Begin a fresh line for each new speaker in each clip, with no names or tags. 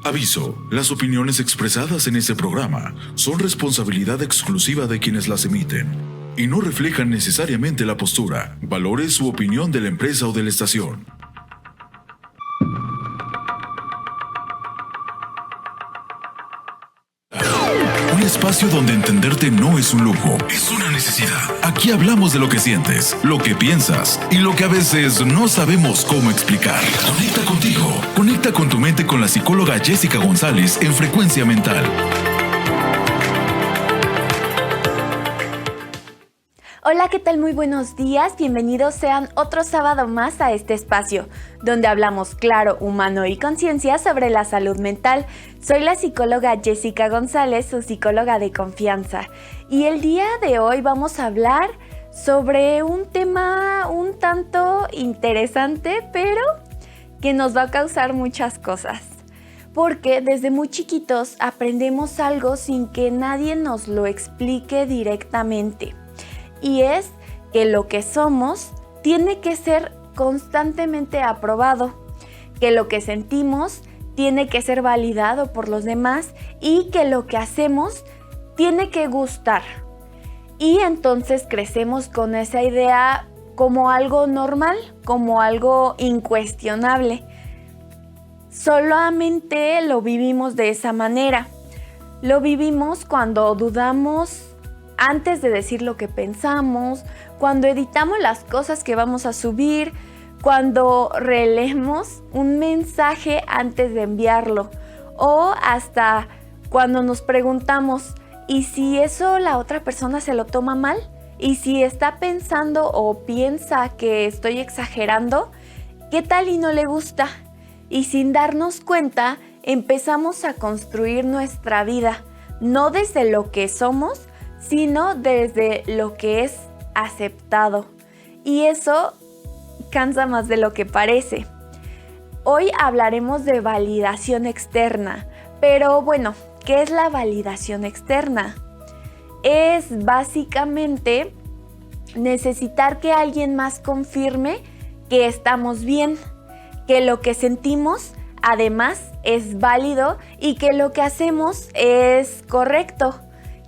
Aviso, las opiniones expresadas en este programa son responsabilidad exclusiva de quienes las emiten y no reflejan necesariamente la postura, valores u opinión de la empresa o de la estación. Un espacio donde entenderte no es un lujo, es una necesidad. Aquí hablamos de lo que sientes, lo que piensas y lo que a veces no sabemos cómo explicar. Conecta contigo, conecta con tu mente con la psicóloga Jessica González en Frecuencia Mental.
Hola, ¿qué tal? Muy buenos días, bienvenidos sean otro sábado más a este espacio, donde hablamos claro, humano y conciencia sobre la salud mental. Soy la psicóloga Jessica González, su psicóloga de confianza, y el día de hoy vamos a hablar sobre un tema un tanto interesante, pero que nos va a causar muchas cosas. Porque desde muy chiquitos aprendemos algo sin que nadie nos lo explique directamente. Y es que lo que somos tiene que ser constantemente aprobado, que lo que sentimos tiene que ser validado por los demás y que lo que hacemos tiene que gustar. Y entonces crecemos con esa idea como algo normal, como algo incuestionable. Solamente lo vivimos de esa manera. Lo vivimos cuando dudamos antes de decir lo que pensamos, cuando editamos las cosas que vamos a subir, cuando releemos un mensaje antes de enviarlo, o hasta cuando nos preguntamos, ¿y si eso la otra persona se lo toma mal? ¿Y si está pensando o piensa que estoy exagerando? ¿Qué tal y no le gusta? Y sin darnos cuenta, empezamos a construir nuestra vida, no desde lo que somos, sino desde lo que es aceptado. Y eso cansa más de lo que parece. Hoy hablaremos de validación externa, pero bueno, ¿qué es la validación externa? Es básicamente necesitar que alguien más confirme que estamos bien, que lo que sentimos además es válido y que lo que hacemos es correcto,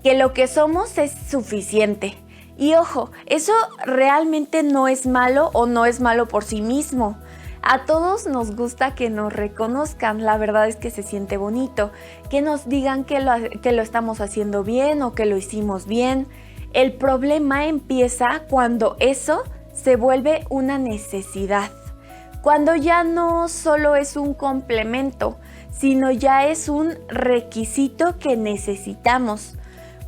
que lo que somos es suficiente. Y ojo, eso realmente no es malo o no es malo por sí mismo. A todos nos gusta que nos reconozcan, la verdad es que se siente bonito, que nos digan que lo estamos haciendo bien o que lo hicimos bien. El problema empieza cuando eso se vuelve una necesidad, cuando ya no solo es un complemento, sino ya es un requisito que necesitamos.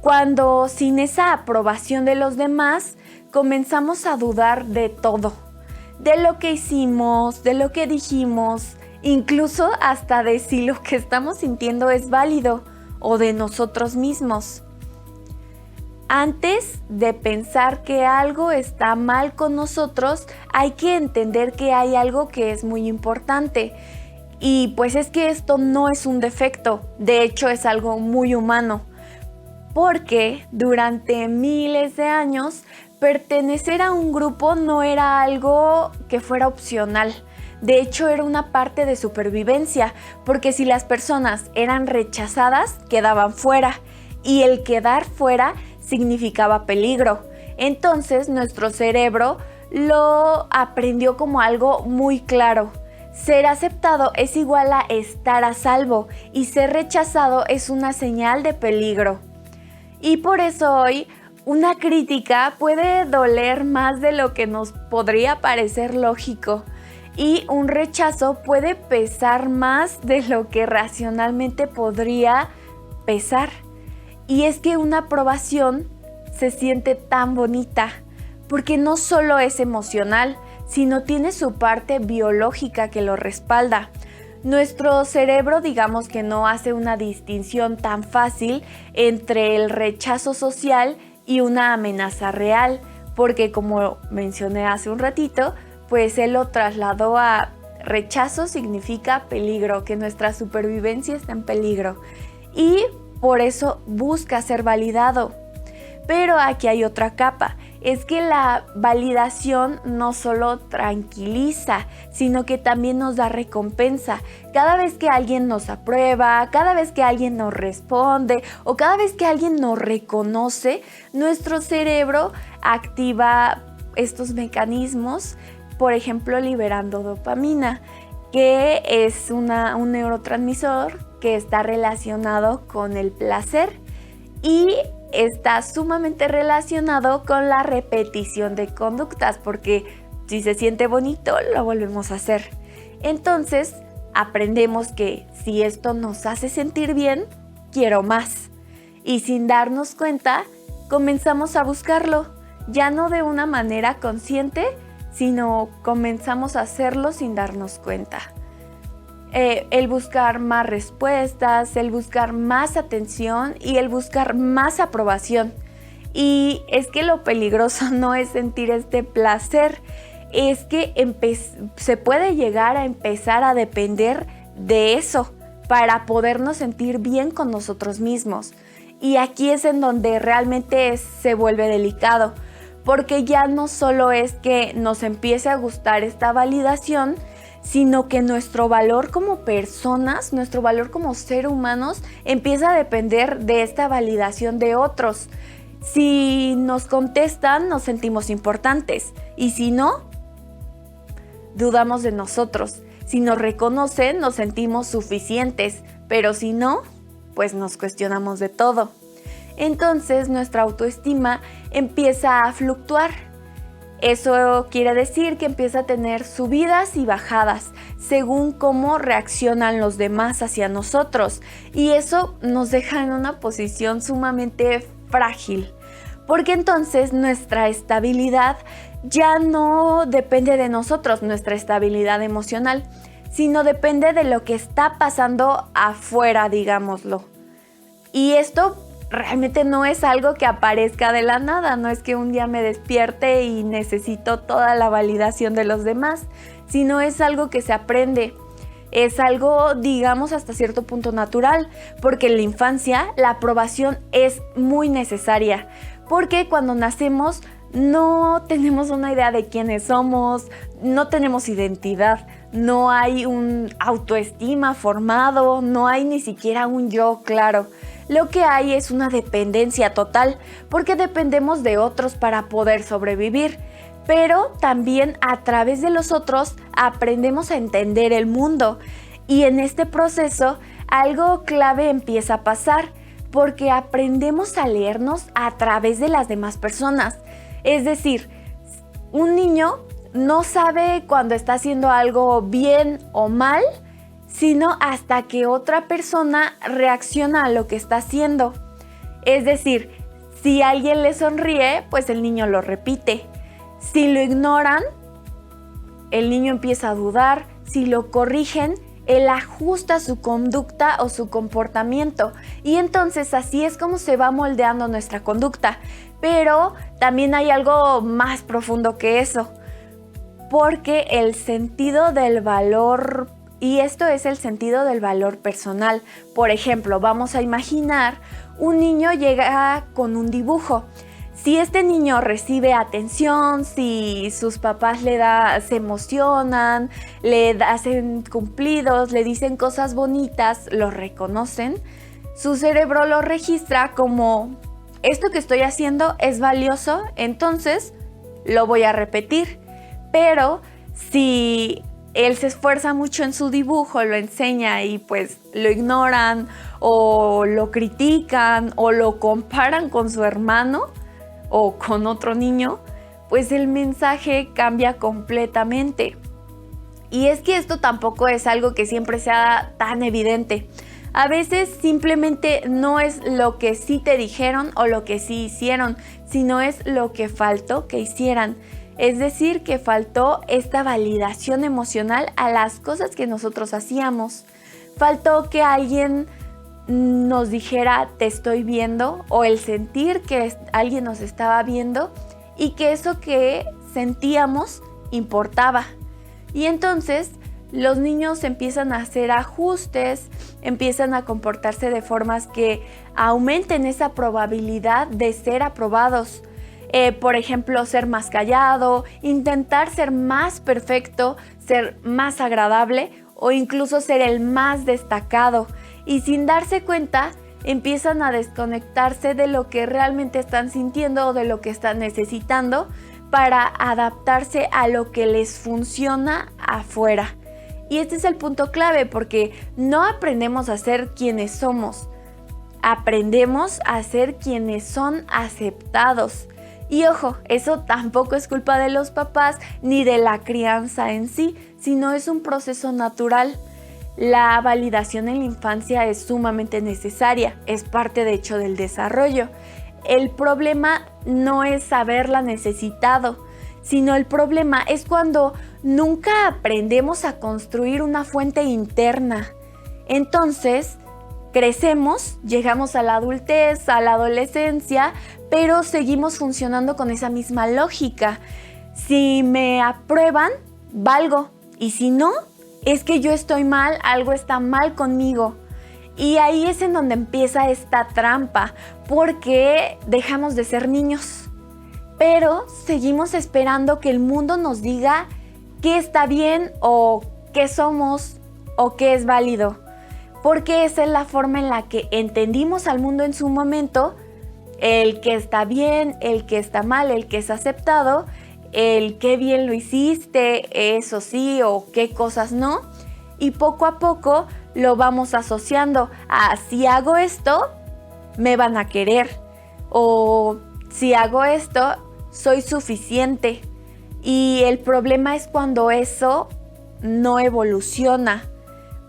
Cuando sin esa aprobación de los demás comenzamos a dudar de todo, de lo que hicimos, de lo que dijimos, incluso hasta de si lo que estamos sintiendo es válido o de nosotros mismos. Antes de pensar que algo está mal con nosotros, hay que entender que hay algo que es muy importante. Y pues es que esto no es un defecto, de hecho es algo muy humano. Porque durante miles de años, pertenecer a un grupo no era algo que fuera opcional. De hecho, era una parte de supervivencia, porque si las personas eran rechazadas, quedaban fuera. Y el quedar fuera significaba peligro. Entonces, nuestro cerebro lo aprendió como algo muy claro. Ser aceptado es igual a estar a salvo y ser rechazado es una señal de peligro. Y por eso hoy una crítica puede doler más de lo que nos podría parecer lógico y un rechazo puede pesar más de lo que racionalmente podría pesar. Y es que una aprobación se siente tan bonita porque no solo es emocional, sino tiene su parte biológica que lo respalda. Nuestro cerebro, digamos que no hace una distinción tan fácil entre el rechazo social y una amenaza real, porque como mencioné hace un ratito, pues él lo trasladó a rechazo significa peligro, que nuestra supervivencia está en peligro. Y por eso busca ser validado. Pero aquí hay otra capa. es que la validación no solo tranquiliza, sino que también nos da recompensa. Cada vez que alguien nos aprueba, cada vez que alguien nos responde o cada vez que alguien nos reconoce, nuestro cerebro activa estos mecanismos, por ejemplo, liberando dopamina, que es un neurotransmisor que está relacionado con el placer y está sumamente relacionado con la repetición de conductas, porque si se siente bonito, lo volvemos a hacer. Entonces, aprendemos que si esto nos hace sentir bien, quiero más. Y sin darnos cuenta, comenzamos a buscarlo, ya no de una manera consciente, sino comenzamos a hacerlo sin darnos cuenta. El buscar más respuestas, el buscar más atención y el buscar más aprobación. Y es que lo peligroso no es sentir este placer, es que se puede llegar a empezar a depender de eso para podernos sentir bien con nosotros mismos. Y aquí es en donde realmente se vuelve delicado, porque ya no solo es que nos empiece a gustar esta validación, sino que nuestro valor como personas, nuestro valor como ser humanos, empieza a depender de esta validación de otros. Si nos contestan, nos sentimos importantes, y si no, dudamos de nosotros. Si nos reconocen, nos sentimos suficientes, pero si no, pues nos cuestionamos de todo. Entonces nuestra autoestima empieza a fluctuar. Eso quiere decir que empieza a tener subidas y bajadas según cómo reaccionan los demás hacia nosotros, y eso nos deja en una posición sumamente frágil, porque entonces nuestra estabilidad ya no depende de nosotros, nuestra estabilidad emocional, sino depende de lo que está pasando afuera, digámoslo. Y esto realmente no es algo que aparezca de la nada, no es que un día me despierte y necesito toda la validación de los demás, sino es algo que se aprende. Es algo, digamos, hasta cierto punto natural, porque en la infancia la aprobación es muy necesaria, porque cuando nacemos no tenemos una idea de quiénes somos, no tenemos identidad, no hay un autoestima formado, no hay ni siquiera un yo claro. Lo que hay es una dependencia total, porque dependemos de otros para poder sobrevivir, pero también a través de los otros aprendemos a entender el mundo, y en este proceso algo clave empieza a pasar, porque aprendemos a leernos a través de las demás personas. Es decir, un niño no sabe cuando está haciendo algo bien o mal, sino hasta que otra persona reacciona a lo que está haciendo. Es decir, si alguien le sonríe, pues el niño lo repite. Si lo ignoran, el niño empieza a dudar. Si lo corrigen, él ajusta su conducta o su comportamiento. Y entonces así es como se va moldeando nuestra conducta. Pero también hay algo más profundo que eso, porque el sentido del valor, y esto es el sentido del valor personal. Por ejemplo, vamos a imaginar un niño llega con un dibujo. Si este niño recibe atención, si sus papás se emocionan, le hacen cumplidos, le dicen cosas bonitas, lo reconocen, su cerebro lo registra como: esto que estoy haciendo es valioso, entonces lo voy a repetir. Pero si él se esfuerza mucho en su dibujo, lo enseña y pues lo ignoran o lo critican o lo comparan con su hermano o con otro niño, pues el mensaje cambia completamente. Y es que esto tampoco es algo que siempre sea tan evidente. A veces simplemente no es lo que sí te dijeron o lo que sí hicieron, sino es lo que faltó que hicieran. Es decir, que faltó esta validación emocional a las cosas que nosotros hacíamos. Faltó que alguien nos dijera: te estoy viendo, o el sentir que alguien nos estaba viendo y que eso que sentíamos importaba. Y entonces los niños empiezan a hacer ajustes, empiezan a comportarse de formas que aumenten esa probabilidad de ser aprobados. Por ejemplo, ser más callado, intentar ser más perfecto, ser más agradable o incluso ser el más destacado. Y sin darse cuenta, empiezan a desconectarse de lo que realmente están sintiendo o de lo que están necesitando para adaptarse a lo que les funciona afuera. Y este es el punto clave, porque no aprendemos a ser quienes somos, aprendemos a ser quienes son aceptados. Y ojo, eso tampoco es culpa de los papás ni de la crianza en sí, sino es un proceso natural. La validación en la infancia es sumamente necesaria, es parte de hecho del desarrollo. El problema no es haberla necesitado, sino el problema es cuando nunca aprendemos a construir una fuente interna. Entonces, crecemos, llegamos a la adultez, a la adolescencia, pero seguimos funcionando con esa misma lógica. Si me aprueban, valgo, y si no, es que yo estoy mal, algo está mal conmigo. Y ahí es en donde empieza esta trampa, porque dejamos de ser niños, pero seguimos esperando que el mundo nos diga qué está bien o qué somos o qué es válido, porque esa es la forma en la que entendimos al mundo en su momento, el que está bien, el que está mal, el que es aceptado, el qué bien lo hiciste, eso sí o qué cosas no, y poco a poco lo vamos asociando a si hago esto, me van a querer, o si hago esto, soy suficiente. Y el problema es cuando eso no evoluciona,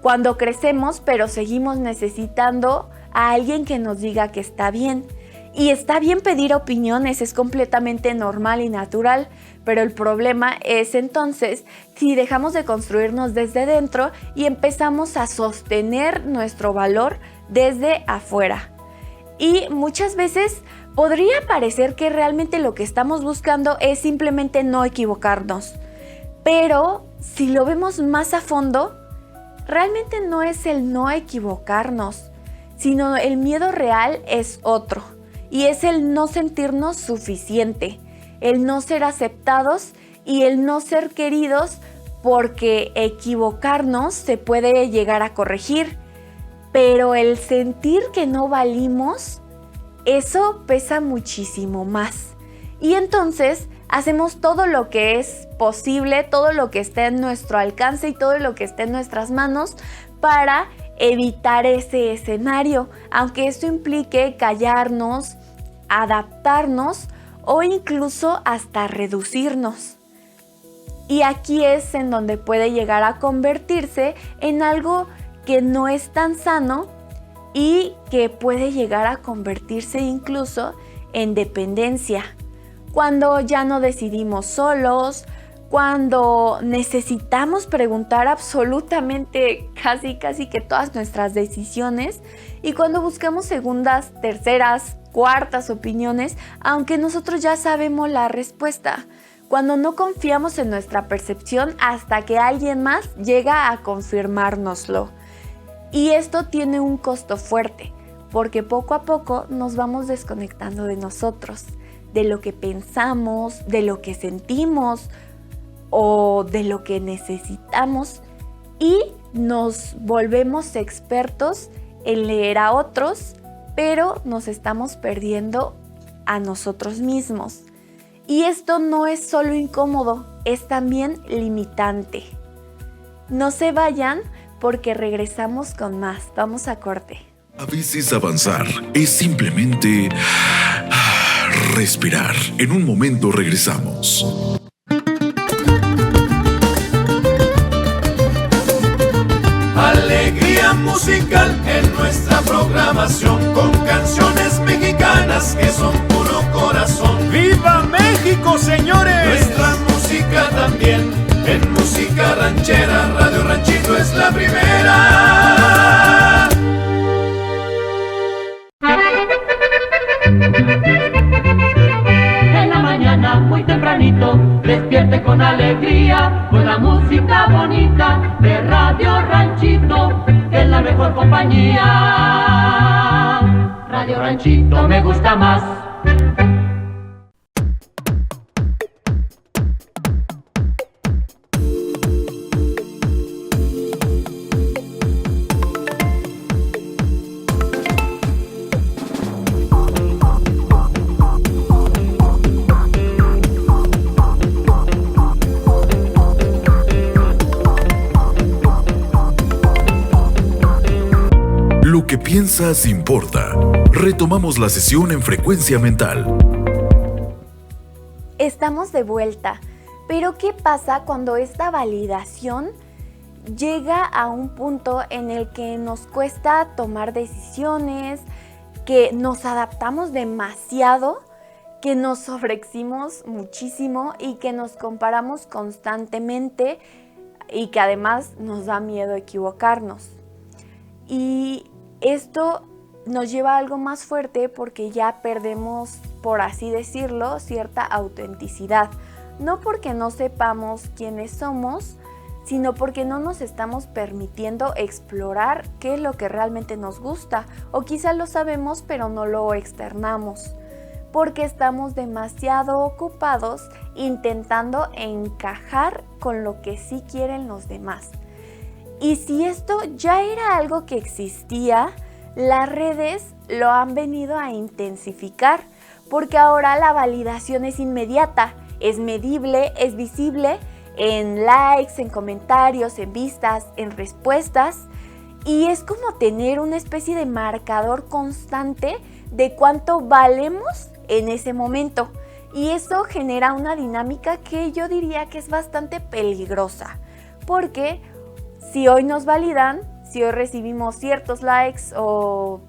cuando crecemos pero seguimos necesitando a alguien que nos diga que está bien. Y está bien pedir opiniones, es completamente normal y natural, pero el problema es entonces si dejamos de construirnos desde dentro y empezamos a sostener nuestro valor desde afuera. Y muchas veces podría parecer que realmente lo que estamos buscando es simplemente no equivocarnos, pero si lo vemos más a fondo, realmente no es el no equivocarnos, sino el miedo real es otro. Y es el no sentirnos suficiente, el no ser aceptados y el no ser queridos, porque equivocarnos se puede llegar a corregir, pero el sentir que no valimos, eso pesa muchísimo más. Y entonces hacemos todo lo que es posible, todo lo que esté en nuestro alcance y todo lo que esté en nuestras manos para evitar ese escenario, aunque esto implique callarnos, adaptarnos o incluso hasta reducirnos. Y aquí es en donde puede llegar a convertirse en algo que no es tan sano y que puede llegar a convertirse incluso en dependencia. Cuando ya no decidimos solos, cuando necesitamos preguntar absolutamente casi que todas nuestras decisiones y cuando buscamos segundas, terceras, cuartas opiniones, aunque nosotros ya sabemos la respuesta. Cuando no confiamos en nuestra percepción hasta que alguien más llega a confirmárnoslo. Y esto tiene un costo fuerte, porque poco a poco nos vamos desconectando de nosotros, de lo que pensamos, de lo que sentimos o de lo que necesitamos, y nos volvemos expertos en leer a otros, pero nos estamos perdiendo a nosotros mismos. Y esto no es solo incómodo, es también limitante. No se vayan porque regresamos con más. Vamos a corte.
A veces avanzar es simplemente respirar. En un momento regresamos.
Alegría musical en nuestra programación, con canciones mexicanas que son puro corazón.
¡Viva México, señores!
Nuestra música también, en música ranchera, Radio Ranchito es la primera.
En la mañana muy tempranito, despierte con alegría, con la música bonita de Radio Ranchito, que es la mejor compañía. Radio Ranchito me gusta más.
Lo que piensas importa. Retomamos la sesión en Frecuencia Mental.
Estamos de vuelta, pero ¿qué pasa cuando esta validación llega a un punto en el que nos cuesta tomar decisiones, que nos adaptamos demasiado, que nos sobreexigimos muchísimo y que nos comparamos constantemente y que además nos da miedo equivocarnos? Y esto nos lleva a algo más fuerte porque ya perdemos, por así decirlo, cierta autenticidad. No porque no sepamos quiénes somos, sino porque no nos estamos permitiendo explorar qué es lo que realmente nos gusta. O quizá lo sabemos pero no lo externamos, porque estamos demasiado ocupados intentando encajar con lo que sí quieren los demás. Y si esto ya era algo que existía, las redes lo han venido a intensificar, porque ahora la validación es inmediata, es medible, es visible en likes, en comentarios, en vistas, en respuestas, y es como tener una especie de marcador constante de cuánto valemos en ese momento. Y eso genera una dinámica que yo diría que es bastante peligrosa, porque si hoy nos validan, si hoy recibimos ciertos likes o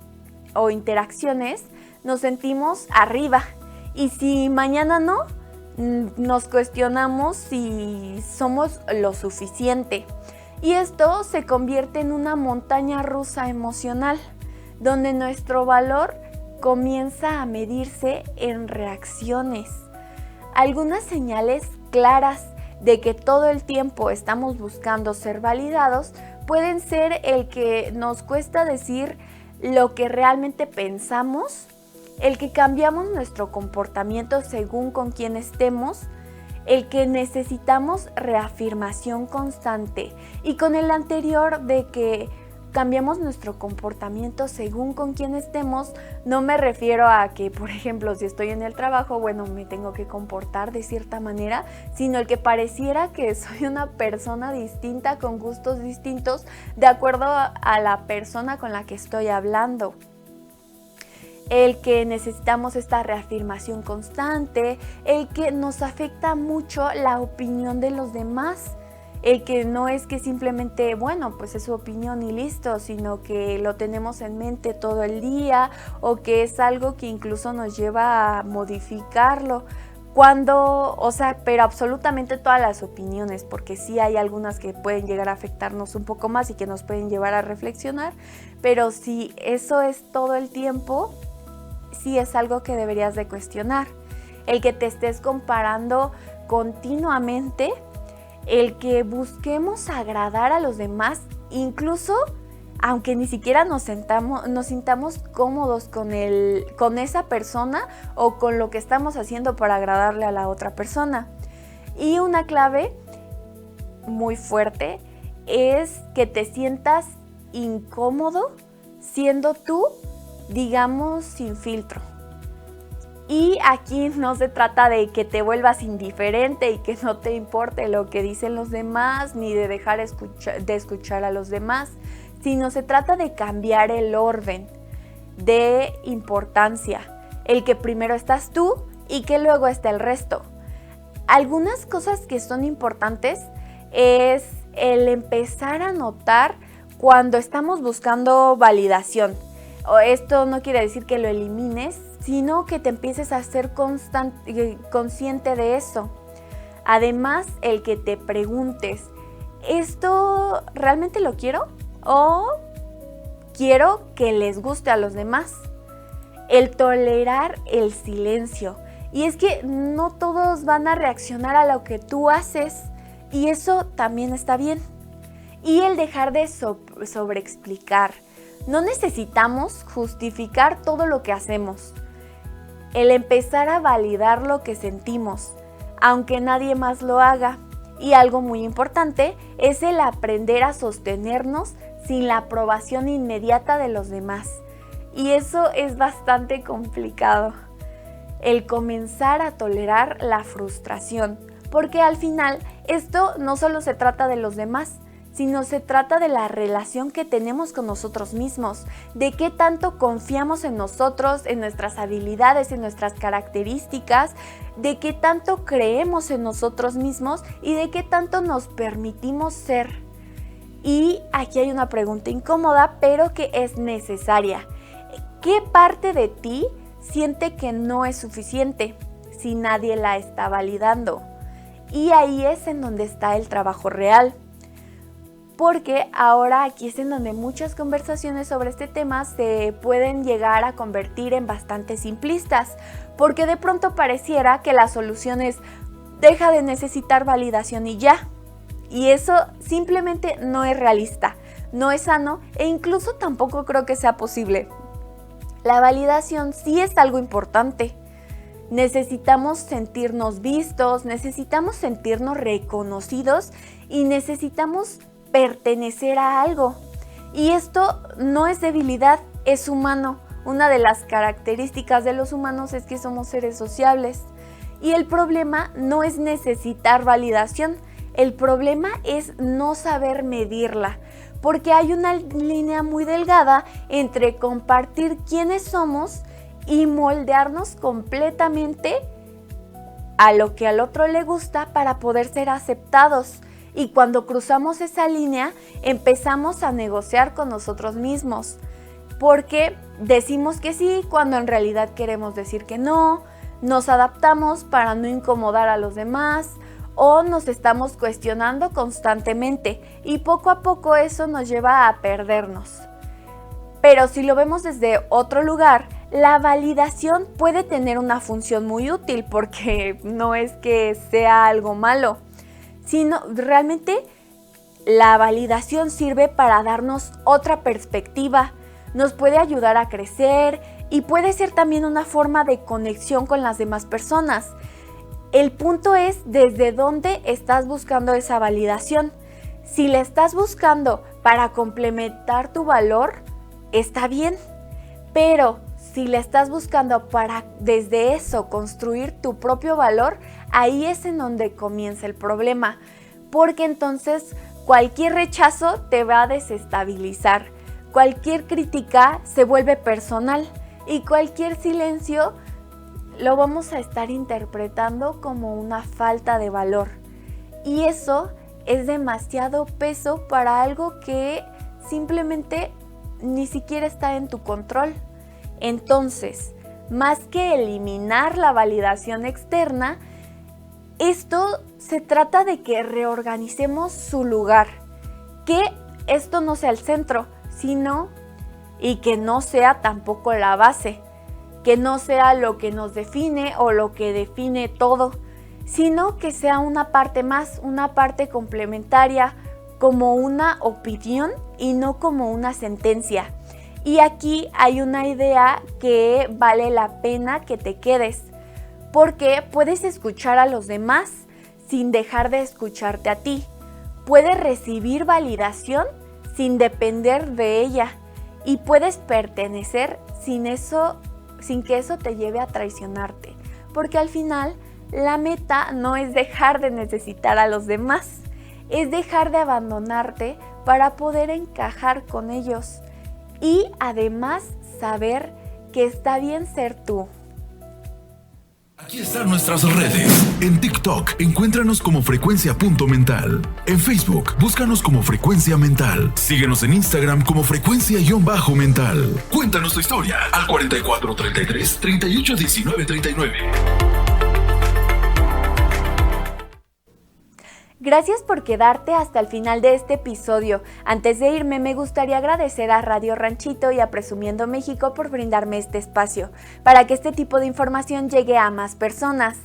interacciones, nos sentimos arriba. Y si mañana no, nos cuestionamos si somos lo suficiente. Y esto se convierte en una montaña rusa emocional, donde nuestro valor comienza a medirse en reacciones. Algunas señales claras de que todo el tiempo estamos buscando ser validados pueden ser el que nos cuesta decir lo que realmente pensamos, el que cambiamos nuestro comportamiento según con quién estemos, el que necesitamos reafirmación constante. Y con el anterior de que cambiamos nuestro comportamiento según con quién estemos, no me refiero a que, por ejemplo, si estoy en el trabajo, bueno, me tengo que comportar de cierta manera, sino el que pareciera que soy una persona distinta, con gustos distintos, de acuerdo a la persona con la que estoy hablando. El que necesitamos esta reafirmación constante, el que nos afecta mucho la opinión de los demás. El que no es que simplemente, bueno, pues es su opinión y listo, sino que lo tenemos en mente todo el día, o que es algo que incluso nos lleva a modificarlo. Pero absolutamente todas las opiniones, porque sí hay algunas que pueden llegar a afectarnos un poco más y que nos pueden llevar a reflexionar, pero si eso es todo el tiempo, sí es algo que deberías de cuestionar. El que te estés comparando continuamente, el que busquemos agradar a los demás, incluso aunque ni siquiera nos sintamos cómodos con esa persona o con lo que estamos haciendo para agradarle a la otra persona. Y una clave muy fuerte es que te sientas incómodo siendo tú, digamos, sin filtro. Y aquí no se trata de que te vuelvas indiferente y que no te importe lo que dicen los demás, ni de dejar de escuchar a los demás, sino se trata de cambiar el orden de importancia, el que primero estás tú y que luego está el resto. Algunas cosas que son importantes es el empezar a notar cuando estamos buscando validación. Esto no quiere decir que lo elimines, sino que te empieces a ser consciente de eso. Además, el que te preguntes, ¿esto realmente lo quiero? ¿O quiero que les guste a los demás? El tolerar el silencio. Y es que no todos van a reaccionar a lo que tú haces, y eso también está bien. Y el dejar de sobreexplicar. No necesitamos justificar todo lo que hacemos. El empezar a validar lo que sentimos, aunque nadie más lo haga. Y algo muy importante es el aprender a sostenernos sin la aprobación inmediata de los demás. Y eso es bastante complicado. El comenzar a tolerar la frustración, porque al final esto no solo se trata de los demás, sino se trata de la relación que tenemos con nosotros mismos, de qué tanto confiamos en nosotros, en nuestras habilidades, en nuestras características, de qué tanto creemos en nosotros mismos y de qué tanto nos permitimos ser. Y aquí hay una pregunta incómoda, pero que es necesaria. ¿Qué parte de ti siente que no es suficiente si nadie la está validando? Y ahí es en donde está el trabajo real. Porque ahora aquí es en donde muchas conversaciones sobre este tema se pueden llegar a convertir en bastante simplistas, porque de pronto pareciera que la solución es deja de necesitar validación y ya. Y eso simplemente no es realista, no es sano e incluso tampoco creo que sea posible. La validación sí es algo importante. Necesitamos sentirnos vistos, necesitamos sentirnos reconocidos y necesitamos pertenecer a algo. Y esto no es debilidad, es humano. Una de las características de los humanos es que somos seres sociables. Y el problema no es necesitar validación, el problema es no saber medirla. Porque hay una línea muy delgada entre compartir quiénes somos y moldearnos completamente a lo que al otro le gusta para poder ser aceptados. Y cuando cruzamos esa línea, empezamos a negociar con nosotros mismos. Porque decimos que sí cuando en realidad queremos decir que no, nos adaptamos para no incomodar a los demás, o nos estamos cuestionando constantemente y poco a poco eso nos lleva a perdernos. Pero si lo vemos desde otro lugar, la validación puede tener una función muy útil porque no es que sea algo malo, sino realmente la validación sirve para darnos otra perspectiva, nos puede ayudar a crecer y puede ser también una forma de conexión con las demás personas. El punto es desde dónde estás buscando esa validación. Si la estás buscando para complementar tu valor, está bien. Pero si la estás buscando para desde eso construir tu propio valor, ahí es en donde comienza el problema. Porque entonces cualquier rechazo te va a desestabilizar. Cualquier crítica se vuelve personal y cualquier silencio lo vamos a estar interpretando como una falta de valor. Y eso es demasiado peso para algo que simplemente ni siquiera está en tu control. Entonces, más que eliminar la validación externa, esto se trata de que reorganicemos su lugar. Que esto no sea el centro, sino y que no sea tampoco la base. Que no sea lo que nos define o lo que define todo, sino que sea una parte más, una parte complementaria, como una opinión y no como una sentencia. Y aquí hay una idea que vale la pena que te quedes, porque puedes escuchar a los demás sin dejar de escucharte a ti. Puedes recibir validación sin depender de ella y puedes pertenecer sin que eso te lleve a traicionarte, porque al final la meta no es dejar de necesitar a los demás, es dejar de abandonarte para poder encajar con ellos y además saber que está bien ser tú.
Aquí están nuestras redes. En TikTok, encuéntranos como frecuencia.mental. En Facebook, búscanos como Frecuencia Mental. Síguenos en Instagram como frecuencia-mental. Cuéntanos tu historia al 44 33 38 19 39.
Gracias por quedarte hasta el final de este episodio. Antes de irme, me gustaría agradecer a Radio Ranchito y a Presumiendo México por brindarme este espacio, para que este tipo de información llegue a más personas.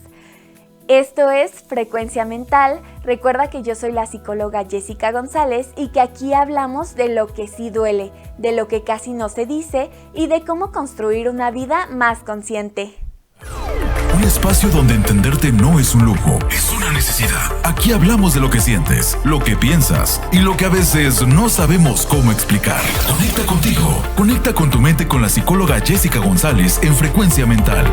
Esto es Frecuencia Mental. Recuerda que yo soy la psicóloga Jessica González y que aquí hablamos de lo que sí duele, de lo que casi no se dice y de cómo construir una vida más consciente.
Un espacio donde entenderte no es un lujo, es una necesidad. Aquí hablamos de lo que sientes, lo que piensas y lo que a veces no sabemos cómo explicar. Conecta contigo, conecta con tu mente con la psicóloga Jessica González en Frecuencia Mental.